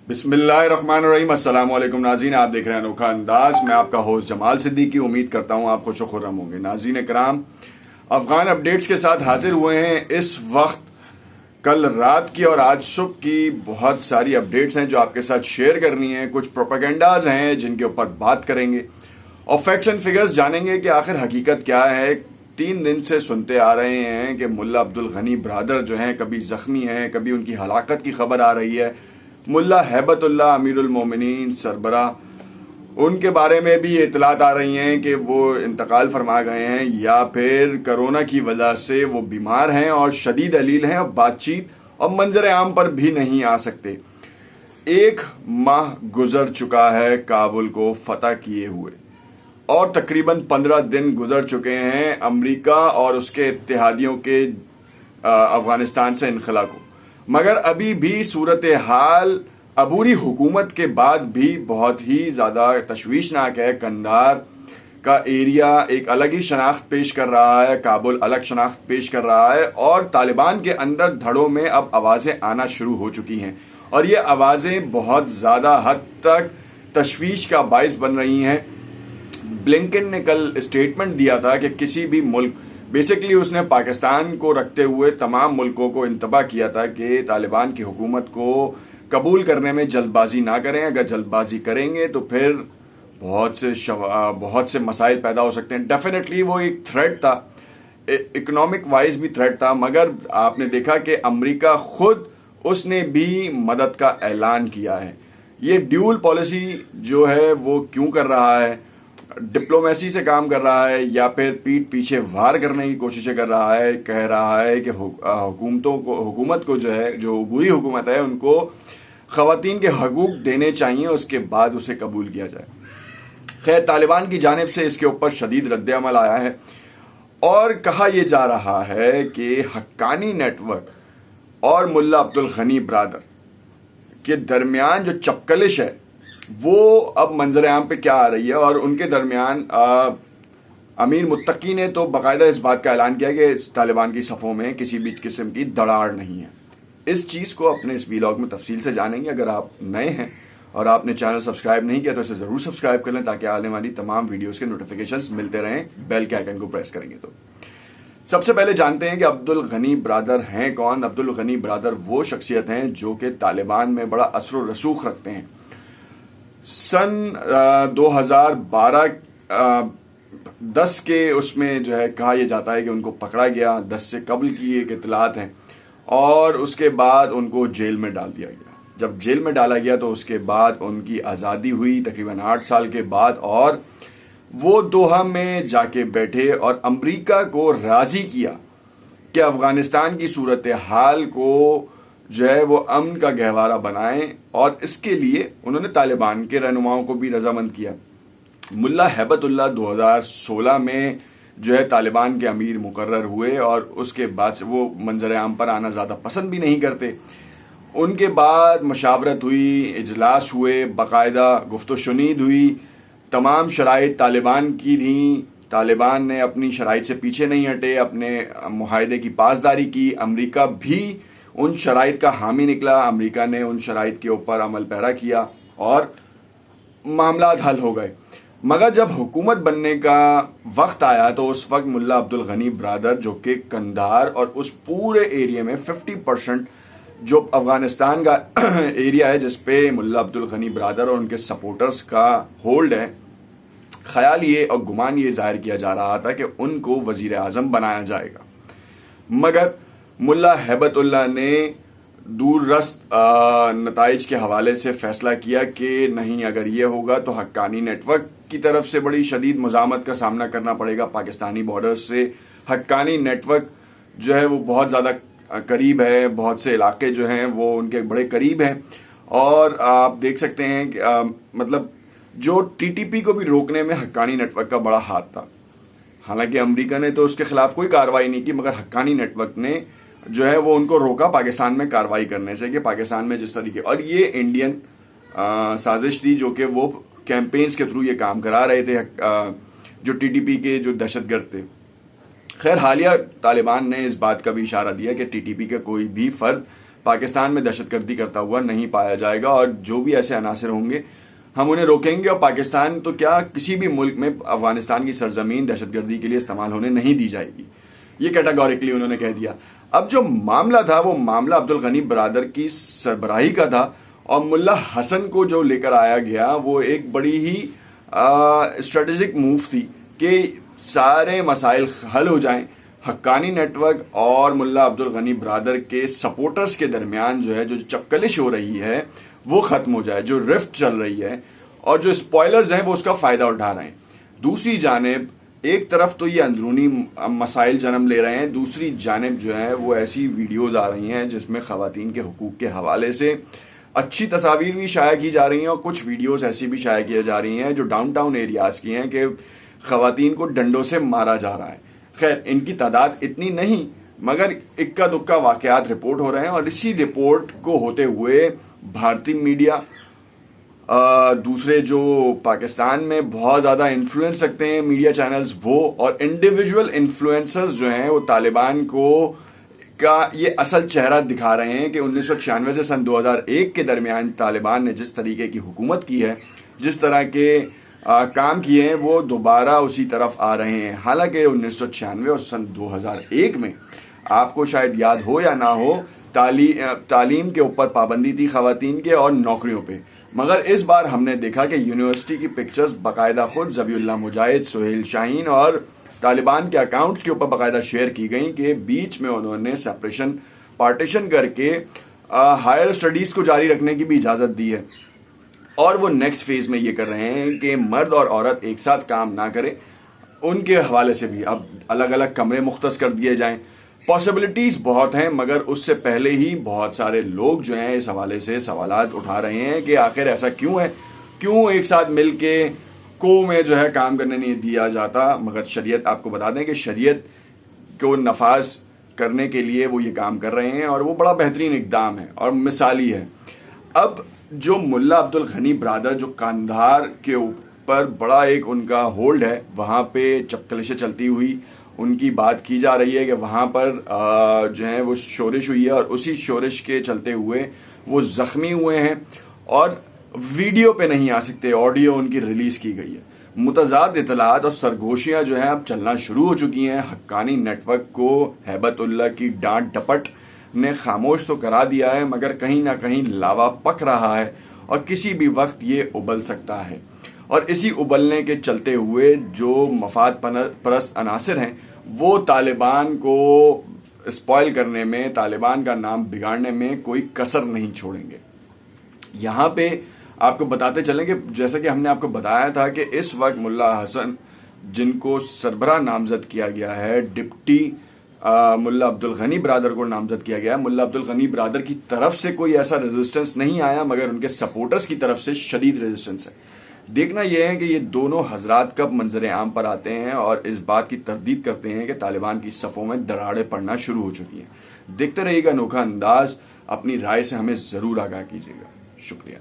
बिस्मिल्लाहिर्रहमानिर्रहीम। अस्सलाम वालेकुम नाज़रीन, आप देख रहे हैं अनोखा अंदाज। मैं आपका होस्ट जमाल सिद्दीकी। उम्मीद करता हूँ आप खुश व खुर्रम होंगे। नाज़रीन कराम, अफगान अपडेट्स के साथ हाजिर हुए हैं। इस वक्त कल रात की और आज सुबह की बहुत सारी अपडेट्स हैं जो आपके साथ शेयर करनी है। कुछ प्रोपेगेंडाज हैं जिनके ऊपर बात करेंगे और फैक्ट्स एंड फिगर्स जानेंगे कि आखिर हकीकत क्या है। 3 दिन से सुनते आ रहे हैं कि मुल्ला अब्दुल गनी ब्रादर जो हैं कभी जख्मी हैं, कभी उनकी हलाकत की खबर आ रही है। मुल्ला हैबतुल्लाह अमीरुल मोमिनीन सरबरा, उनके बारे में भी इतलात आ रही हैं कि वो इंतकाल फरमा गए हैं या फिर कोरोना की वजह से वो बीमार हैं और शदीद अलील हैं और बातचीत और मंजर आम पर भी नहीं आ सकते। 1 माह गुजर चुका है काबुल को फतह किए हुए और तकरीबन 15 दिन गुजर चुके हैं अमेरिका और उसके इत्तेहादियों के अफगानिस्तान से इनखला को। मगर अभी भी सूरत हाल अबूरी हुकूमत के बाद भी बहुत ही ज़्यादा तशवीशनाक है। कंधार का एरिया एक अलग ही शनाख्त पेश कर रहा है, काबुल अलग शनाख्त पेश कर रहा है और तालिबान के अंदर धड़ों में अब आवाज़ें आना शुरू हो चुकी हैं और ये आवाज़ें बहुत ज़्यादा हद तक तशवीश का बायस बन रही हैं। ब्लिंकन ने कल स्टेटमेंट दिया था कि किसी भी मुल्क, बेसिकली उसने पाकिस्तान को रखते हुए तमाम मुल्कों को इंतबाह किया था कि तालिबान की हुकूमत को कबूल करने में जल्दबाजी ना करें। अगर जल्दबाजी करेंगे तो फिर बहुत से मसाइल पैदा हो सकते हैं। डेफिनेटली वो एक थ्रेट था, इकोनॉमिक वाइज भी थ्रेट था, मगर आपने देखा कि अमेरिका खुद उसने भी मदद का ऐलान किया है। ये ड्यूल पॉलिसी जो है वो क्यों कर रहा है? डिप्लोमेसी से काम कर रहा है या फिर पीठ पीछे वार करने की कोशिशें कर रहा है? कह रहा है कि हुकूमत को जो है, जो बुरी हुकूमत है, उनको ख़वातीन के हकूक देने चाहिए, उसके बाद उसे कबूल किया जाए। खैर, तालिबान की जानिब से इसके ऊपर शदीद रद्द-ए-अमल आया है और कहा यह जा रहा है कि हक्कानी नेटवर्क और मुल्ला अब्दुल गनी ब्रादर के दरमियान जो चपकलिश है वो अब मंजर आम पे क्या आ रही है। और उनके दरमियान अमीर मुत्तकी ने तो बाकायदा इस बात का ऐलान किया कि तालिबान की सफ़ों में किसी भी किस्म की दरार नहीं है। इस चीज़ को अपने इस वीलॉग में तफसील से जानेंगे। अगर आप नए हैं और आपने चैनल सब्सक्राइब नहीं किया तो इसे ज़रूर सब्सक्राइब कर लें ताकि आने वाली तमाम वीडियोज़ के नोटिफिकेशंस मिलते रहें। बेल के आइकन को प्रेस करेंगे तो सबसे पहले जानते हैं कि अब्दुल गनी ब्रादर हैं कौन। अब्दुल गनी ब्रादर वो शख्सियत हैं जो कि तालिबान में बड़ा असर व रसूख रखते हैं। सन 2012-10 के उसमें जो है कहा यह जाता है कि उनको पकड़ा गया। 10 से कबल की एक इतलात हैं और उसके बाद उनको जेल में डाल दिया गया। जब जेल में डाला गया तो उसके बाद उनकी आज़ादी हुई तकरीबन 8 साल के बाद और वो दोहा में जाके बैठे और अमेरिका को राज़ी किया कि अफ़गानिस्तान की सूरत हाल को जो है वो अमन का गहवारा बनाएं और इसके लिए उन्होंने तालिबान के रहनुमाओं को भी रजामंद किया। मुल्ला हैबतुल्लाह 2016 में जो है तालिबान के अमीर मुकर्रर हुए और उसके बाद से वो मंजर आम पर आना ज़्यादा पसंद भी नहीं करते। उनके बाद मशावरत हुई, इजलास हुए, बाकायदा गुफ्तो शुनीद हुई, तमाम शराइत तालिबान की थी। तालिबान ने अपनी शराइत से पीछे नहीं हटे, अपने मुआहदे की पासदारी की। अमेरिका भी उन शराइत का हामी निकला। अमेरिका ने उन शराइत के ऊपर अमल पैरा किया और मामलात हल हो गए। मगर जब हुकूमत बनने का वक्त आया तो उस वक्त मुल्ला अब्दुल गनी ब्रादर जो कि कंधार और उस पूरे एरिया में 50% जो अफगानिस्तान का एरिया है जिस पे मुल्ला अब्दुल गनी ब्रादर और उनके सपोर्टर्स का होल्ड है, ख्याल ये और गुमान ये जाहिर किया जा रहा था कि उनको वजीर आज़म बनाया जाएगा। मगर मुल्ला हैबतुल्लाह ने दूररस्त नताइज के हवाले से फैसला किया कि नहीं, अगर ये होगा तो हक्कानी नेटवर्क की तरफ से बड़ी शदीद मुज़ामत का सामना करना पड़ेगा पाकिस्तानी बॉर्डर से। हक्कानी नेटवर्क जो है वो बहुत ज़्यादा करीब है, बहुत से इलाके जो हैं वो उनके बड़े करीब हैं और आप देख सकते हैं कि मतलब जो टीटीपी को भी रोकने में हक्कानी नेटवर्क का बड़ा हाथ था। हालांकि अमेरिका ने तो उसके खिलाफ कोई कार्रवाई नहीं की, मगर हक्कानी नेटवर्क ने जो है वो उनको रोका पाकिस्तान में कार्रवाई करने से कि पाकिस्तान में जिस तरीके, और ये इंडियन साजिश थी जो कि वो कैंपेन्स के थ्रू ये काम करा रहे थे जो टीटीपी के जो दहशतगर्द थे। खैर, हालिया तालिबान ने इस बात का भी इशारा दिया कि टीटीपी का कोई भी फर्द पाकिस्तान में दहशतगर्दी करता हुआ नहीं पाया जाएगा, और जो भी ऐसे अनासर होंगे हम उन्हें रोकेंगे, और पाकिस्तान तो क्या किसी भी मुल्क में अफगानिस्तान की सरजमीन दहशतगर्दी के लिए इस्तेमाल होने नहीं दी जाएगी। ये कैटेगोरिकली उन्होंने कह दिया। अब जो मामला था वो मामला अब्दुल गनी बरादर की सरबराही का था, और मुल्ला हसन को जो लेकर आया गया वो एक बड़ी ही स्ट्रेटेजिक मूव थी कि सारे मसाइल हल हो जाएं, हक्कानी नेटवर्क और मुल्ला अब्दुल गनी बरादर के सपोर्टर्स के दरमियान जो है जो चपकलिश हो रही है वो खत्म हो जाए, जो रिफ्ट चल रही है और जो स्पॉयलर्स हैं वो उसका फायदा उठा रहे हैं। दूसरी जानिब एक तरफ तो ये अंदरूनी मसाइल जन्म ले रहे हैं, दूसरी जानिब जो है वो ऐसी वीडियोस आ रही हैं जिसमें खवातीन के हुकूक के हवाले से अच्छी तस्वीर भी शाया की जा रही हैं, और कुछ वीडियोस ऐसी भी शाया की जा रही हैं जो डाउनटाउन एरियाज की हैं कि खवातीन को डंडों से मारा जा रहा है। खैर इनकी तादाद इतनी नहीं, मगर इक्का दुक्का वाकयात रिपोर्ट हो रहे हैं, और इसी रिपोर्ट को होते हुए भारतीय मीडिया, दूसरे जो पाकिस्तान में बहुत ज़्यादा इन्फ्लुएंस रखते हैं मीडिया चैनल्स वो, और इंडिविजुअल इन्फ्लुएंसर्स जो हैं वो तालिबान को का ये असल चेहरा दिखा रहे हैं कि 1996 से सन 2001 के दरमियान तालिबान ने जिस तरीके की हुकूमत की है, जिस तरह के काम किए हैं, वो दोबारा उसी तरफ आ रहे हैं। हालांकि 1996 और सन 2001 में आपको शायद याद हो या ना हो, तालीम के ऊपर पाबंदी थी खवातीन के और नौकरियों पे, मगर इस बार हमने देखा कि यूनिवर्सिटी की पिक्चर्स बाकायदा खुद ज़बीउल्लाह मुजाहिद, सुहेल शाहीन और तालिबान के अकाउंट्स के ऊपर बाकायदा शेयर की गई कि बीच में उन्होंने पार्टीशन करके हायर स्टडीज़ को जारी रखने की भी इजाज़त दी है, और वो नेक्स्ट फेज़ में ये कर रहे हैं कि मर्द और औरत एक साथ काम ना करें, उनके हवाले से भी अब अलग अलग कमरे मुख्तस कर दिए जाएं। पॉसिबिलिटीज़ बहुत हैं, मगर उससे पहले ही बहुत सारे लोग जो हैं इस हवाले से सवालात उठा रहे हैं कि आखिर ऐसा क्यों है, क्यों एक साथ मिल के में जो है काम करने नहीं दिया जाता। मगर शरीयत, आपको बता दें कि शरीयत को नफाज करने के लिए वो ये काम कर रहे हैं, और वो बड़ा बेहतरीन इकदाम है और मिसाली है। अब जो मुल्ला अब्दुल गनी बरादर जो कांधार के ऊपर बड़ा एक उनका होल्ड है, वहाँ पे चपकलिशें चलती हुई उनकी बात की जा रही है कि वहाँ पर जो है वो शोरिश हुई है, और उसी शोरिश के चलते हुए वो ज़ख्मी हुए हैं और वीडियो पे नहीं आ सकते, ऑडियो उनकी रिलीज़ की गई है। मुतज़ाद इतलात और सरगोशियाँ जो हैं अब चलना शुरू हो चुकी हैं। हक्कानी नेटवर्क को हैबतुल्लाह की डांट डपट ने खामोश तो करा दिया है, मगर कहीं ना कहीं लावा पक रहा है और किसी भी वक्त ये उबल सकता है, और इसी उबलने के चलते हुए जो मफाद परस्त अनासिर हैं वो तालिबान को स्पॉइल करने में, तालिबान का नाम बिगाड़ने में कोई कसर नहीं छोड़ेंगे। यहाँ पे आपको बताते चलें कि जैसा कि हमने आपको बताया था कि इस वक्त मुल्ला हसन, जिनको सरबराह नामजद किया गया है, डिप्टी मुल्ला अब्दुल गनी बरादर को नामजद किया गया है। मुल्ला अब्दुल गनी बरादर की तरफ से कोई ऐसा रेजिस्टेंस नहीं आया, मगर उनके सपोर्टर्स की तरफ से शदीद रेजिस्टेंस है। देखना यह है कि ये दोनों हजरात कब मंजर आम पर आते हैं और इस बात की तरदीद करते हैं कि तालिबान की सफ़ों में दरारें पड़ना शुरू हो चुकी हैं। देखते रहिएगा अनोखा अंदाज, अपनी राय से हमें ज़रूर आगाह कीजिएगा। शुक्रिया।